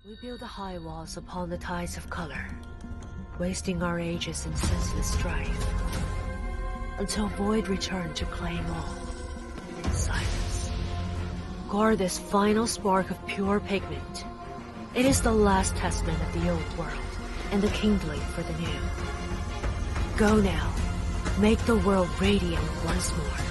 We build the high walls upon the tides of color, wasting our ages in senseless strife, until void return to claim all in silence. Guard this final spark of pure pigment. It is the last testament of the old world, and the kindling for the new. Go now, make the world radiant once more.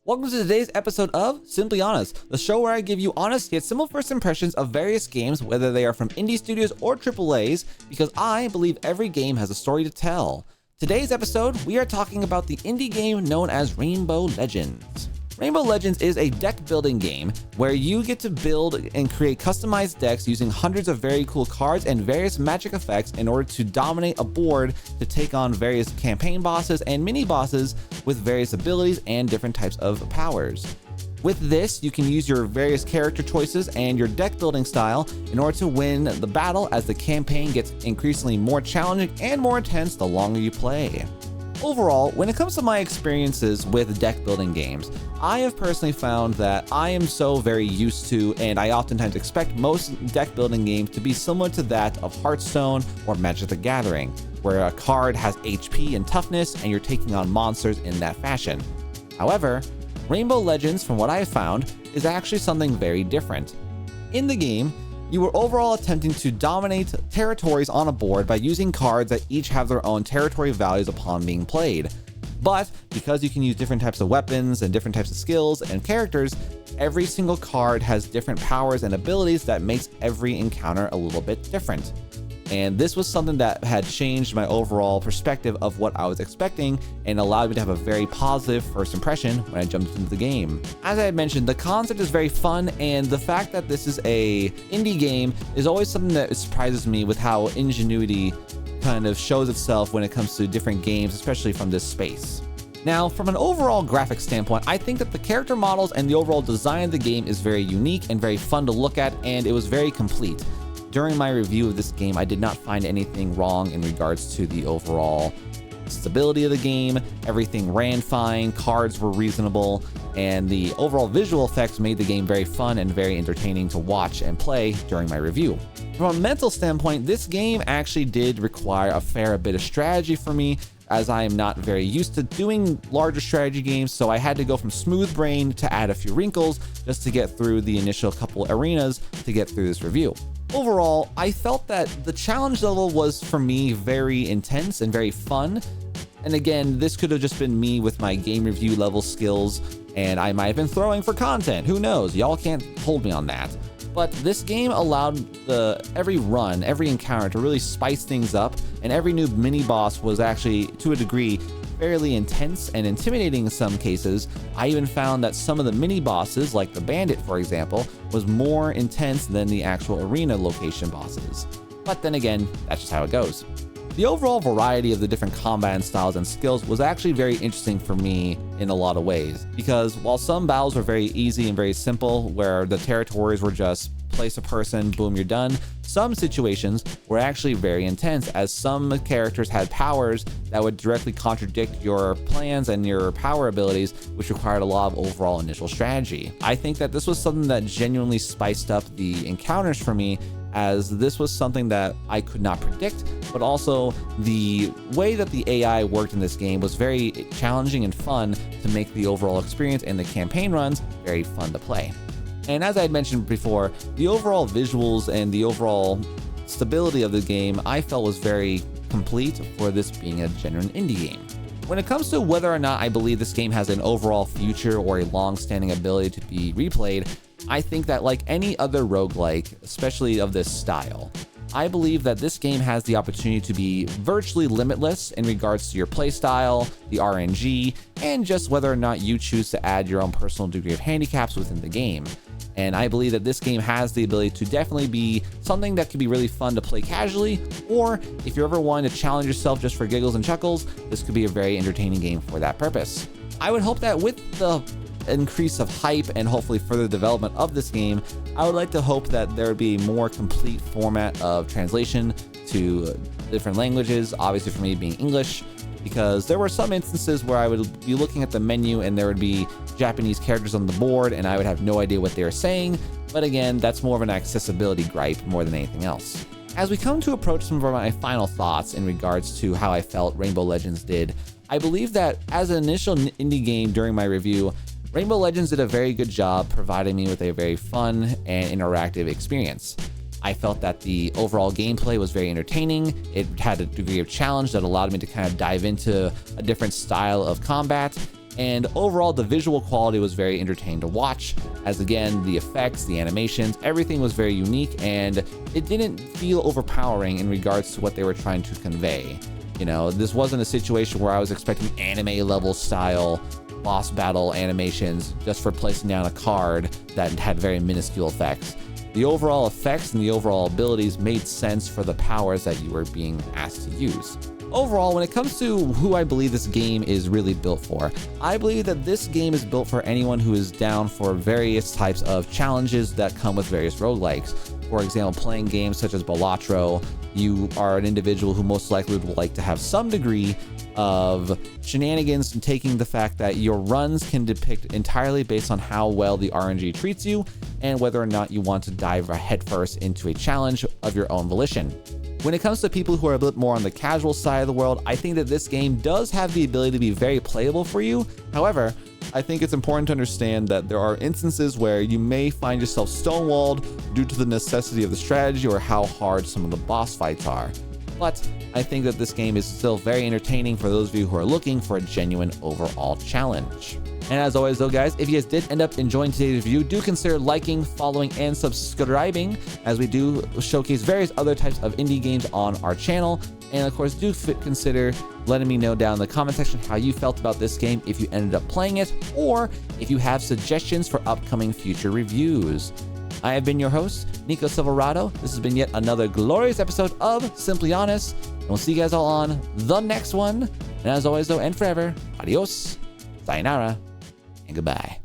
Welcome to today's episode of Simply Honest, the show where I give you honest yet simple first impressions of various games, whether they are from indie studios or AAAs, because I believe every game has a story to tell. Today's episode, we are talking about the indie game known as Rainbow Legends. Rainbow Legends is a deck building game where you get to build and create customized decks using hundreds of very cool cards and various magic effects in order to dominate a board to take on various campaign bosses and mini bosses with various abilities and different types of powers. With this, you can use your various character choices and your deck building style in order to win the battle as the campaign gets increasingly more challenging and more intense the longer you play. Overall, when it comes to my experiences with deck building games, I have personally found that I am so very used to, and I oftentimes expect most deck building games to be similar to that of Hearthstone or Magic the Gathering, where a card has HP and toughness and you're taking on monsters in that fashion. However, Rainbow Legends, from what I have found, is actually something very different. In the game, you are overall attempting to dominate territories on a board by using cards that each have their own territory values upon being played. But because you can use different types of weapons and different types of skills and characters, every single card has different powers and abilities that makes every encounter a little bit different. And this was something that had changed my overall perspective of what I was expecting and allowed me to have a very positive first impression when I jumped into the game. As I had mentioned, the concept is very fun, and the fact that this is a indie game is always something that surprises me with how ingenuity kind of shows itself when it comes to different games, especially from this space. Now, from an overall graphic standpoint, I think that the character models and the overall design of the game is very unique and very fun to look at, and it was very complete. During my review of this game, I did not find anything wrong in regards to the overall stability of the game. Everything ran fine, cards were reasonable, and the overall visual effects made the game very fun and very entertaining to watch and play during my review. From a mental standpoint, this game actually did require a fair bit of strategy for me, as I am not very used to doing larger strategy games, so I had to go from smooth brain to add a few wrinkles just to get through the initial couple arenas to get through this review. Overall, I felt that the challenge level was, for me, very intense and very fun. And again, this could have just been me with my game review level skills, and I might have been throwing for content. Who knows? Y'all can't hold me on that. But this game allowed every run, every encounter to really spice things up, and every new mini boss was actually, to a degree, fairly intense and intimidating in some cases. I even found that some of the mini bosses, like the bandit for example, was more intense than the actual arena location bosses. But then again, that's just how it goes. The overall variety of the different combat styles and skills was actually very interesting for me in a lot of ways, because while some battles were very easy and very simple, where the territories were just place a person, boom, you're done, some situations were actually very intense, as some characters had powers that would directly contradict your plans and your power abilities, which required a lot of overall initial strategy. I think that this was something that genuinely spiced up the encounters for me, as this was something that I could not predict, but also the way that the AI worked in this game was very challenging and fun to make the overall experience and the campaign runs very fun to play. And as I had mentioned before, the overall visuals and the overall stability of the game I felt was very complete for this being a genuine indie game. When it comes to whether or not I believe this game has an overall future or a long-standing ability to be replayed, I think that like any other roguelike, especially of this style, I believe that this game has the opportunity to be virtually limitless in regards to your playstyle, the RNG, and just whether or not you choose to add your own personal degree of handicaps within the game. And I believe that this game has the ability to definitely be something that could be really fun to play casually, or if you're ever wanting to challenge yourself just for giggles and chuckles, this could be a very entertaining game for that purpose. I would hope that with the increase of hype and hopefully further development of this game, I would like to hope that there would be a more complete format of translation to different languages, obviously for me being English, because there were some instances where I would be looking at the menu and there would be Japanese characters on the board and I would have no idea what they were saying, but again, that's more of an accessibility gripe more than anything else. As we come to approach some of my final thoughts in regards to how I felt Rainbow Legends did, I believe that as an initial indie game during my review, Rainbow Legends did a very good job providing me with a very fun and interactive experience. I felt that the overall gameplay was very entertaining. It had a degree of challenge that allowed me to kind of dive into a different style of combat. And overall, the visual quality was very entertaining to watch, as again, the effects, the animations, everything was very unique, and it didn't feel overpowering in regards to what they were trying to convey. You know, this wasn't a situation where I was expecting anime level style boss battle animations just for placing down a card that had very minuscule effects. The overall effects and the overall abilities made sense for the powers that you were being asked to use. Overall, when it comes to who I believe this game is really built for, I believe that this game is built for anyone who is down for various types of challenges that come with various roguelikes. For example, playing games such as Balatro, you are an individual who most likely would like to have some degree of shenanigans and taking the fact that your runs can depict entirely based on how well the RNG treats you and whether or not you want to dive headfirst into a challenge of your own volition. When it comes to people who are a bit more on the casual side of the world, I think that this game does have the ability to be very playable for you. However, I think it's important to understand that there are instances where you may find yourself stonewalled due to the necessity of the strategy or how hard some of the boss fights are. But I think that this game is still very entertaining for those of you who are looking for a genuine overall challenge. And as always though guys, if you guys did end up enjoying today's review, do consider liking, following, and subscribing, as we do showcase various other types of indie games on our channel. And of course, do consider letting me know down in the comment section how you felt about this game if you ended up playing it, or if you have suggestions for upcoming future reviews. I have been your host, NiccoSilverado. This has been yet another glorious episode of Simply Honest, and we'll see you guys all on the next one. And as always though, and forever, adios, sayonara, and goodbye.